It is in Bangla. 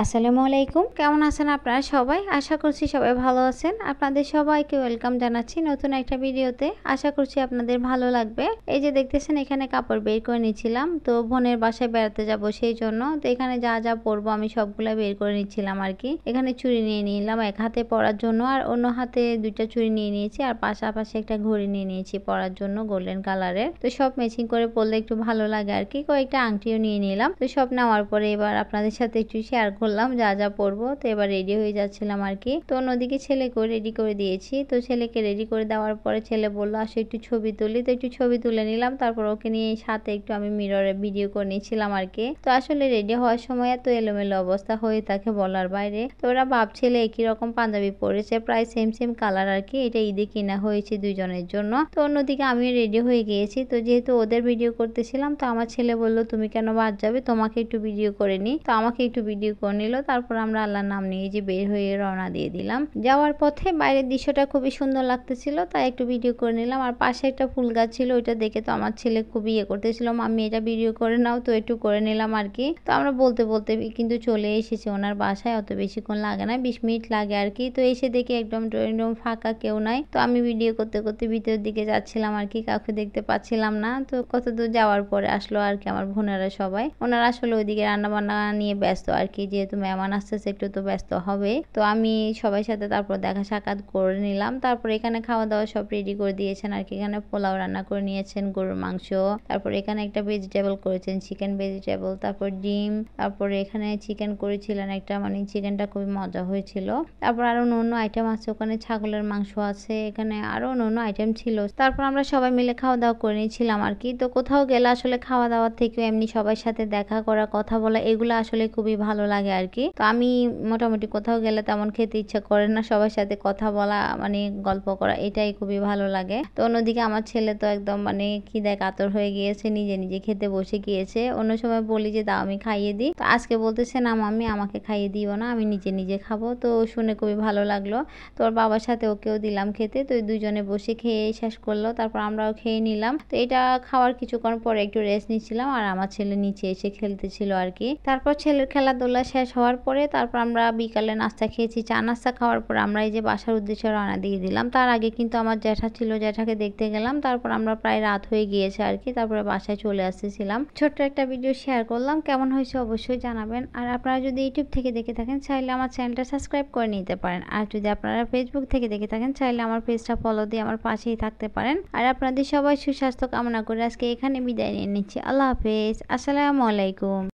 আসসালামু আলাইকুম, কেমন আছেন আপনারা সবাই? আশা করছি সবাই ভালো আছেন। আপনাদের সবাইকে ওয়েলকাম জানাচ্ছি নতুন একটা ভিডিওতে। আশা করছি আপনাদের ভালো লাগবে। এই যে দেখতেছেন এখানে কাপড় বের করে নিচ্ছিলাম, তো বোনের বাসায় বেড়াতে যাব সেই জন্য। তো এখানে যা যা পরবো আমি সবগুলা বের করে নিচ্ছিলাম আর কি। এখানে চুড়ি নিয়ে নিলাম এক হাতে পরার জন্য, আর অন্য হাতে দুইটা চুড়ি নিয়ে নিয়েছি, আর পাশাপাশি একটা ঘড়ি নিয়ে নিয়েছি পরার জন্য গোল্ডেন কালারের। তো সব ম্যাচিং করে পরলে একটু ভালো লাগে আর কি। কয়েকটা আংটিও নিয়ে নিলাম। তো সব নেওয়ার পরে এবার আপনাদের সাথে একটু শেয়ার করলাম যা যা পরবো। তো এবার রেডি হয়ে যাচ্ছিলাম আর কি। তো অন্যদিকে ছেলেকেও রেডি করে দিয়েছি। তো ছেলেকে রেডি করে দেওয়ার পরে ছেলে বললো আসো একটু ছবি তুলি। তো একটু ছবি তুলে নিলাম, তারপর ওকে নিয়ে সাথে একটু আমি মিররে ভিডিও করে নিয়েছিলাম আর কি। তো আসলে রেডি হওয়ার সময় এত এলোমেলো অবস্থা হয়ে থাকে বলার বাইরে। তো ওরা ভাবছিল একই রকম পাঞ্জাবি পরেছে, প্রায় সেম সেম কালার আর কি। এটা ঈদে কিনা হয়েছে দুইজনের জন্য। তো অন্যদিকে আমিও রেডি হয়ে গিয়েছি। তো যেহেতু ওদের ভিডিও করতেছিলাম, তো আমার ছেলে বললো তুমি কেন বাদ যাবে, তোমাকে একটু ভিডিও করে নি। তো আমাকে একটু ভিডিও করে নিল। তারপর আমরা আল্লাহর নাম নিয়ে যে বের হয়ে রওনা দিয়ে দিলাম। যাওয়ার পথে বাইরের দৃশ্যটা খুবই সুন্দর লাগতেছিল, তাই একটু ভিডিও করে নিলাম। আর পাশে একটা ফুল গাছ ছিল, ওইটা দেখে তো আমার ছেলে খুবই করতেছিল, আমি এটা ভিডিও করে নাও। তো একটু করে নিলাম আর কি। তো আমরা বলতে বলতে কিন্তু চলে এসেছি ওনার বাসায়। অত বেশিক্ষণ লাগে না, 20 মিনিট লাগে আর কি। তো এসে দেখি একদম ড্রয়িং রুম ফাঁকা, কেউ নাই। তো আমি ভিডিও করতে করতে ভিতরের দিকে যাচ্ছিলাম আর কি, কাউকে দেখতে পাচ্ছিলাম না। তো কত দূর যাওয়ার পরে আসলো আর কি আমার বোনেরা সবাই। ওনারা আসলে ওইদিকে রান্না বান্না নিয়ে ব্যস্ত আর কি, যেহেতু মেহমান আসতেছে একটু তো ব্যস্ত হবে। তো আমি সবাই সাথে তারপর দেখা সাক্ষাৎ করে নিলাম। তারপর এখানে খাওয়া দাওয়া সব রেডি করে দিয়েছেন আর কি। এখানে পোলাও রান্না করে নিয়েছেন, গরুর মাংস, তারপর এখানে একটা ভেজিটেবল করেছেন, চিকেন ভেজিটেবল, তারপর ডিম, তারপর এখানে চিকেন করেছিলেন একটা, মানে চিকেনটা খুবই মজা হয়েছিল। তারপর আরো অন্য আইটেম আছে, ওখানে ছাগলের মাংস আছে, এখানে আরো অন্য আইটেম ছিল। তারপর আমরা সবাই মিলে খাওয়া দাওয়া করে নিয়েছিলাম আর কি। তো কোথাও গেলে আসলে খাওয়া দাওয়ার থেকে এমনি সবার সাথে দেখা করা, কথা বলা, এগুলো আসলে খুবই ভালো লাগে আর কি। তো আমি মোটামুটি কোথাও গেলে তেমন খেতে ইচ্ছা করে না, সবার সাথে কথা বলা মানে গল্প করা, এটাই খুবই ভালো লাগে। তো অন্যদিকে আমার ছেলে তো একদম মানে খিদায় কাতর হয়ে গিয়েছে, নিজে নিজে খেতে বসে গিয়েছে। অন্য সময় বলি যে দাও আমি খাইয়ে দিই, তো আজকে বলতেছে না মাম্মি আমাকে খাইয়ে দিও না, আমি নিজে নিজে খাবো। তো শুনে খুবই ভালো লাগলো। তো ওর বাবার সাথে ওকেও দিলাম খেতে। তো দুজনে বসে খেয়ে শেষ করলো, তারপর আমরাও খেয়ে নিলাম। তো এটা খাওয়ার কিছুক্ষণ পরে একটু রেস্ট নিচ্ছিলাম, আর আমার ছেলে নিচে এসে খেলতেছিল আর কি। তারপর ছেলের খেলাধুলা শেষ হওয়ার পরে তারপর আমরা বিকালে নাস্তা খেয়েছি। চা নাস্তা খাওয়ার পর আমরা এই যে বাসার উদ্দেশ্যে রওনা দিয়ে দিলাম। তার আগে কিন্তু আমার জ্যাঠা ছিল, জ্যাঠাকে দেখতে গেলাম। তারপর আমরা প্রায় রাত হয়ে গিয়েছে আর কি, তারপরে বাসায় চলে আসতেছিলাম। ছোট্ট একটা ভিডিও শেয়ার করলাম, কেমন হয়েছে অবশ্যই জানাবেন। আর আপনারা যদি ইউটিউব থেকে দেখে থাকেন চাইলে আমার চ্যানেলটা সাবস্ক্রাইব করে নিতে পারেন, আর যদি আপনারা ফেসবুক থেকে দেখে থাকেন চাইলে আমার পেজটা ফলো দিয়ে আমার পাশেই থাকতে পারেন। আর আপনাদের সবাই সুস্বাস্থ্য কামনা করে আজকে এখানে বিদায় নিয়ে নিচ্ছি। আল্লাহ হাফেজ, আসসালামু আলাইকুম।